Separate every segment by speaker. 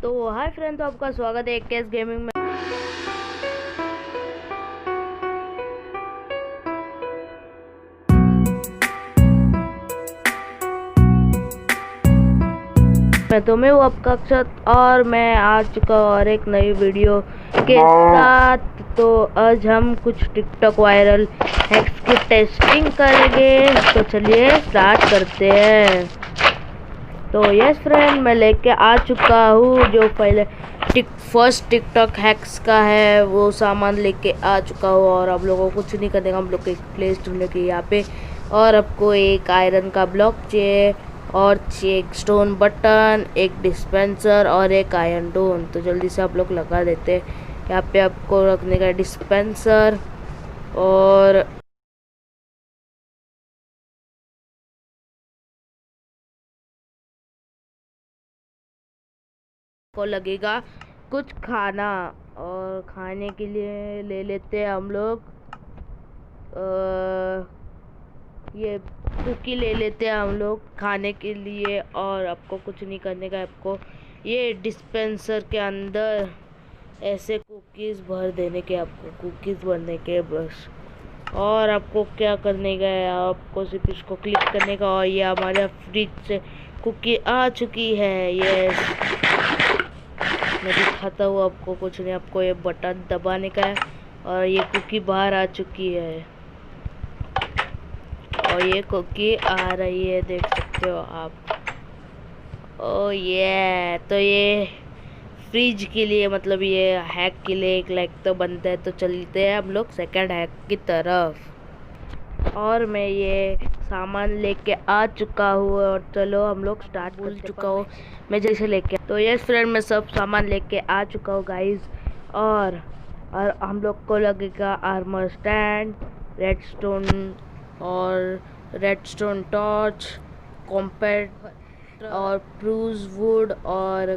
Speaker 1: तो hi friend, तो आपका स्वागत है एक केस गेमिंग में। मैं हूँ आपका अक्षत और मैं आ चुका और एक नई वीडियो के साथ। तो आज हम कुछ टिकटॉक वायरल हैक्स की टेस्टिंग करेंगे, तो चलिए स्टार्ट करते हैं। तो यस फ्रेंड, मैं लेके आ चुका हूँ जो पहले फर्स्ट टिकटॉक हैक्स का है वो सामान लेके आ चुका हूँ। और आप लोगों को कुछ नहीं करने, हम लोग को एक प्लेस ढूंढने के यहाँ पे, और आपको एक आयरन का ब्लॉक चाहिए और एक स्टोन बटन, एक डिस्पेंसर और एक आयरन डोन। तो जल्दी से आप लोग लगा देते हैं। यहाँ पे आपको रखने का डिस्पेंसर और को लगेगा कुछ खाना, और खाने के लिए ले लेते हैं हम लोग ये कुकी ले लेते हैं हम लोग खाने के लिए। और आपको कुछ नहीं करने का, आपको ये डिस्पेंसर के अंदर ऐसे कुकीज़ भर देने के, आपको कुकीज़ भरने के बस। और आपको क्या करने का है, आपको सिर्फ इसको क्लिक करने का और ये हमारे फ्रिज से कुकी आ चुकी है। ये मैं दिखाता हूँ आपको, कुछ नहीं, आपको ये बटन दबाने का है और ये कुकी बाहर आ चुकी है और ये कुकी आ रही है, देख सकते हो आप। ओ ये तो ये फ्रिज के लिए, मतलब ये हैक के लिए एक लाइक तो बनता है। तो चलते हैं हम लोग सेकंड हैक की तरफ। और मैं ये सामान लेके आ चुका हूँ और चलो हम लोग स्टार्ट भूल चुका हूँ मैं जैसे लेके। तो यस फ्रेंड, मैं सब सामान लेके आ चुका हूँ गाइस। और हम लोग को लगेगा armour stand, redstone torch, compact और प्रूज वुड और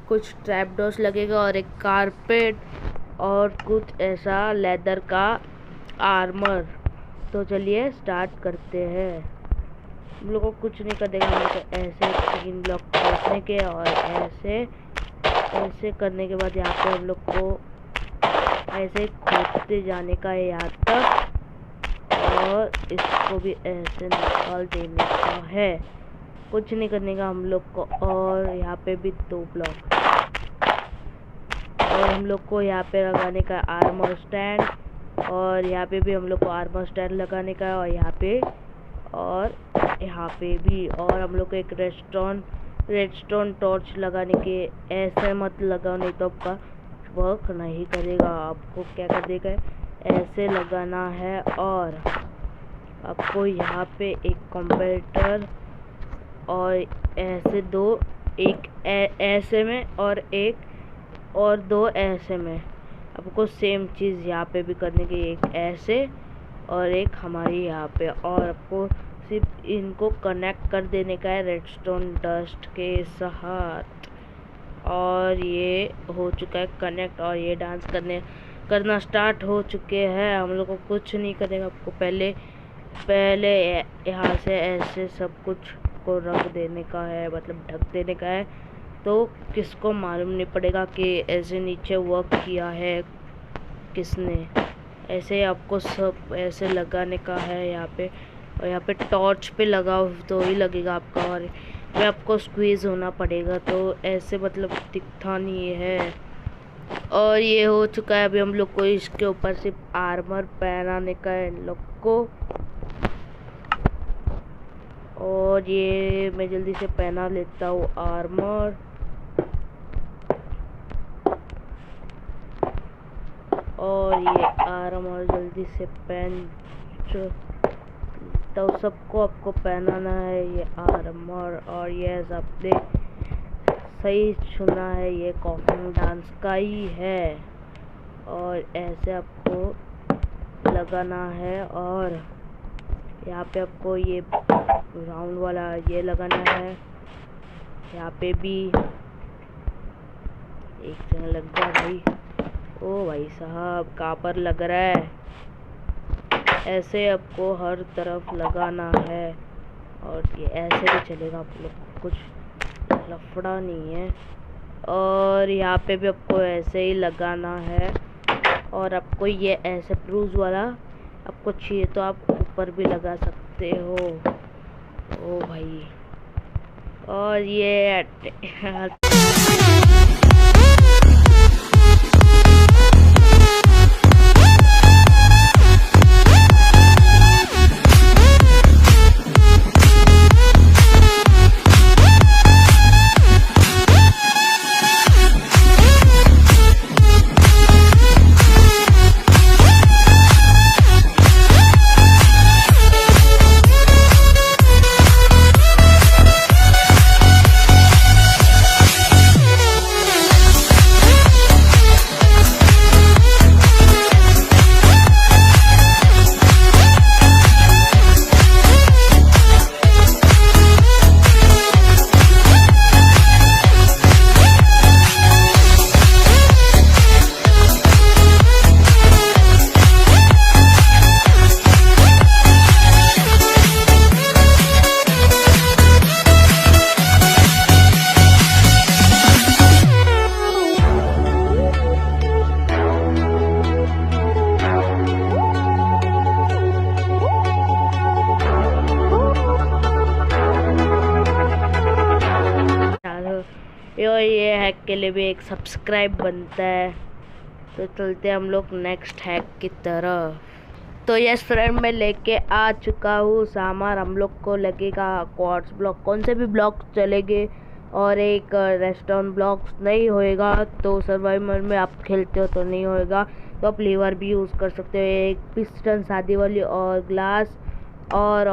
Speaker 1: कुछ ट्रैपडोर्स लगेगा और एक कारपेट और कुछ ऐसा लेदर का आर्मर। तो चलिए स्टार्ट करते हैं। हम लोग को कुछ नहीं कर देगा, हम लोग को ऐसे 3 ब्लॉक रखने के और ऐसे करने के बाद यहाँ पे हम लोग को ऐसे खोदते जाने का है यहाँ तक, और इसको भी ऐसे निकाल देने का है। कुछ नहीं करने का हम लोग को। और यहाँ पे भी 2 ब्लॉक, और हम लोग को यहाँ पे लगाने का आर्मर स्टैंड, और यहाँ पे भी हम लोग को आर्मर स्टैंड लगाने का है, और यहाँ पे भी। और हम लोग को एक रेडस्टोन टॉर्च लगाने के, ऐसे मत लगाओ नहीं तो आपका वर्क नहीं करेगा। आपको क्या कर देगा, ऐसे लगाना है। और आपको यहाँ पे एक कंप्यूटर और ऐसे 2, एक ऐसे में और 2 ऐसे में, आपको सेम चीज़ यहाँ पे भी करने की, एक ऐसे और एक हमारी यहाँ पे। और आपको सिर्फ इनको कनेक्ट कर देने का है रेडस्टोन डस्ट के साथ। और ये हो चुका है कनेक्ट, और ये डांस करना स्टार्ट हो चुके हैं। हम लोग को कुछ नहीं करेगा, आपको पहले यहाँ से ऐसे सब कुछ को रख देने का है, मतलब ढक देने का है। तो किसको मालूम नहीं पड़ेगा कि ऐसे नीचे वर्क किया है किसने। ऐसे आपको सब ऐसे लगाने का है यहाँ पे, और यहाँ पे टॉर्च पे लगाओ तो ही लगेगा आपका। और ये आपको स्क्वीज़ होना पड़ेगा, तो ऐसे मतलब दिखता नहीं है। और ये हो चुका है। अभी हम लोग को इसके ऊपर सिर्फ आर्मर पहनाने का है इन लोग को। और ये मैं जल्दी से पहना लेता हूँ आर्मर। और ये आर्मर जल्दी से पहन, तो सबको आपको पहनाना है ये आर्मर। और ये आपने सही सुना है, ये कॉकिंग डांस का ही है। और ऐसे आपको लगाना है, और यहाँ पे आपको ये राउंड वाला ये लगाना है। यहाँ पे भी एक जगह लग गया भाई। ओ भाई साहब, कहाँ पर लग रहा है? ऐसे आपको हर तरफ लगाना है, और ये ऐसे भी चलेगा, आप लोग कुछ लफड़ा नहीं है। और यहाँ पे भी आपको ऐसे ही लगाना है। और आपको ये ऐसे ब्रूज वाला आपको चाहिए तो आप ऊपर भी लगा सकते हो। ओ भाई, और ये ये हैक के लिए भी एक सब्सक्राइब बनता है। तो चलते हैं हम लोग नेक्स्ट हैक की तरफ। तो यस फ्रेंड, मैं लेके आ चुका हूँ सामान। हम लोग को लगेगा क्वार्ट्ज ब्लॉक, कौन से भी ब्लॉक चलेंगे, और एक रेस्टोरेंट ब्लॉक नहीं होएगा तो सर्वाइवल में आप खेलते हो तो नहीं होएगा, तो आप लीवर भी यूज़ कर सकते हो। एक पिस्टन शादी वाली और ग्लास और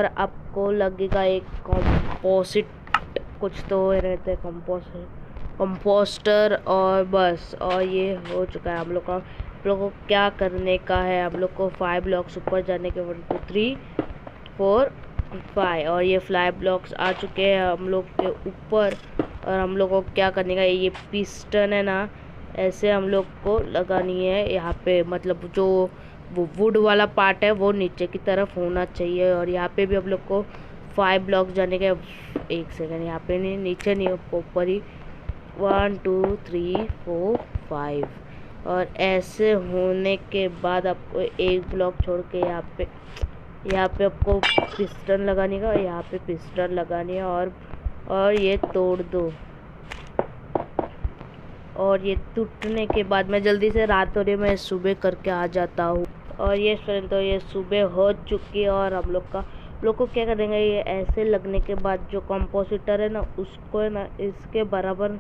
Speaker 1: आपको लगेगा एक कंपोजिट, कुछ तो रहते हैं कंपोस्टर, और बस। और ये हो चुका है हम लोग का। हम लोग को क्या करने का है, हम लोग को 5 ब्लॉक्स ऊपर जाने के 1 2 3 4 5, और ये 5 ब्लॉक्स आ चुके हैं हम लोग के ऊपर। और हम लोग को क्या करने का, ये पिस्टन है ना, ऐसे हम लोग को लगानी है यहाँ पे। मतलब जो वो वुड वाला पार्ट है वो नीचे की तरफ होना चाहिए। और यहाँ पे भी हम लोग को 5 ब्लॉक जाने के, एक सेकंड, यहाँ पे नहीं, नीचे नहीं, ऊपर ही 1 2 3 4 5। और ऐसे होने के बाद आपको एक ब्लॉक छोड़ के यहाँ पे आपको पिस्टन लगाने का, यहाँ पे पिस्टन लगानी है। और ये तोड़ दो। और ये टूटने के बाद मैं जल्दी से, रात हो रही, मैं सुबह करके आ जाता हूँ। और ये फ्रेंड, तो ये सुबह हो चुकी है। और हम लोग को क्या करेंगे, ये ऐसे लगने के बाद जो कंपोजिटर है ना, उसको है ना इसके बराबर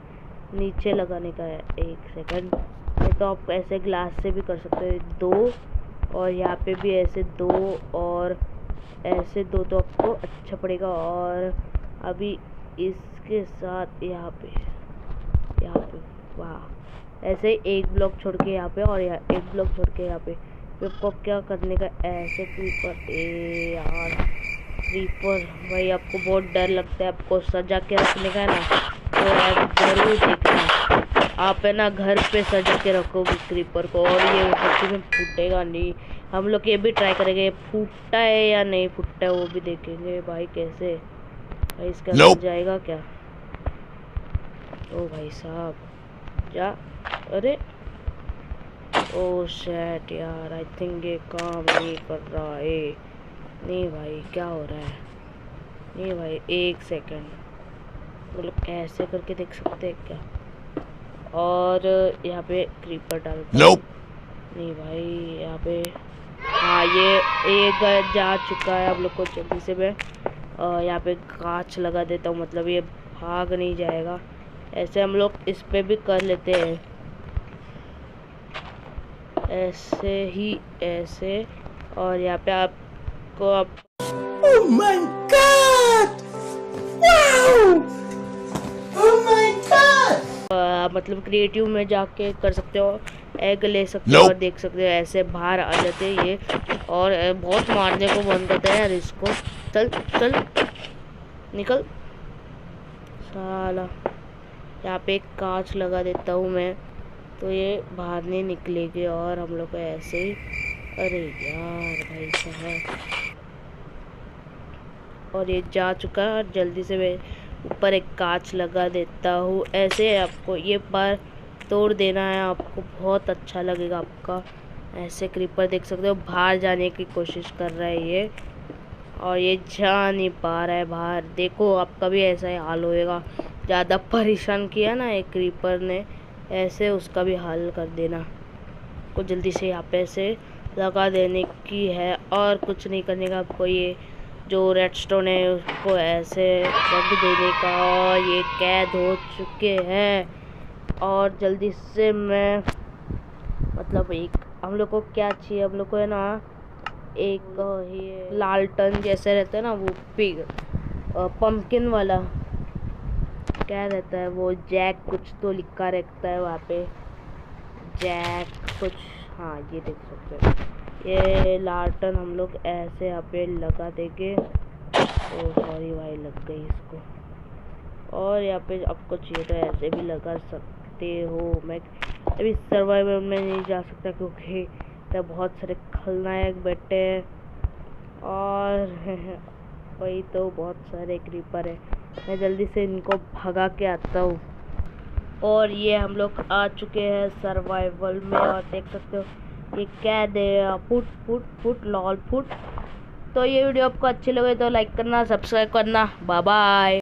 Speaker 1: नीचे लगाने का है। एक सेकंड, नहीं तो आप ऐसे ग्लास से भी कर सकते हो, 2, और यहाँ पे भी ऐसे 2, और ऐसे 2, तो आपको अच्छा पड़ेगा। और अभी इसके साथ यहाँ पे वाह, ऐसे एक ब्लॉक छोड़ के यहाँ पे, और यहाँ एक ब्लॉक छोड़ के यहाँ पे। फिर आपको क्या करने का, ऐसे क्रीपर, यार क्रीपर भाई आपको बहुत डर लगता है, आपको सजा के रखने का है ना, तो आप जरूर देखना, आप है ना घर पे सजा के रखोगे क्रीपर को, और ये सच्ची में फूटेगा नहीं। हम लोग ये भी ट्राई करेंगे, फूटता है या नहीं फूटता है वो भी देखेंगे भाई। कैसे भाई, इसका अंदर जाएगा क्या? ओ भाई साहब, क्या? अरे ओ शैट यार, आई थिंक ये काम नहीं कर रहा है। नहीं भाई, क्या हो रहा है? नहीं भाई, एक सेकंड, मतलब ऐसे करके देख सकते हैं क्या? और यहाँ पे क्रीपर डालता हूँ। नहीं भाई, यहाँ पे हाँ, ये एक जा चुका है। हम लोग को जल्दी से मैं यहाँ पे कांच लगा देता हूँ, मतलब ये भाग नहीं जाएगा। ऐसे हम लोग इस पे भी कर लेते हैं, ऐसे ही, ऐसे। और यहाँ पे आपको
Speaker 2: Oh my God! Wow! Oh my God!
Speaker 1: मतलब क्रिएटिव में जाके कर सकते हो, एग ले सकते हो और देख सकते हो ऐसे बाहर आ जाते हैं ये। और बहुत मारने को मन करता है यार इसको। चल चल निकल साला। यहाँ पे एक कांच लगा देता हूँ मैं, तो ये बाहर नहीं निकलेगी। और हम लोग को ऐसे ही, अरे यार भाई साहब, और ये जा चुका है। और जल्दी से मैं ऊपर एक कांच लगा देता हूँ। ऐसे आपको ये बार तोड़ देना है, आपको बहुत अच्छा लगेगा आपका। ऐसे क्रीपर देख सकते हो बाहर जाने की कोशिश कर रहा है ये, और ये जा नहीं पा रहा है बाहर। देखो आपका भी ऐसा ही हाल होएगा। ज़्यादा परेशान किया ना एक क्रीपर ने, ऐसे उसका भी हाल कर देना। को जल्दी से यहाँ पे से लगा देने की है और कुछ नहीं करने का आपको। ये जो रेडस्टोन है उसको ऐसे रख देने का, और ये कैद हो चुके हैं। और जल्दी से मैं मतलब एक हम लोग को क्या चाहिए, हम लोग को है ना एक ये लालटन जैसे रहता है ना, वो पिग पंपकिन वाला क्या रहता है वो, जैक कुछ तो लिखा रहता है वहाँ पे, जैक कुछ। हाँ ये देख सकते हो, ये लालटन हम लोग ऐसे यहाँ पे लगा देंगे। ओ सॉरी भाई लग गई इसको। और यहाँ पे आपको चाहिए तो ऐसे भी लगा सकते हो। मैं अभी सर्वाइवल में नहीं जा सकता क्योंकि तो बहुत सारे खलनायक बैठे हैं, और वही तो बहुत सारे क्रीपर है। मैं जल्दी से इनको भगा के आता हूँ। और ये हम लोग आ चुके हैं सर्वाइवल में, और देख सकते हो ये कैद है, foot foot foot lol foot. तो ये वीडियो आपको अच्छी लगे तो लाइक करना, सब्सक्राइब करना। Bye bye.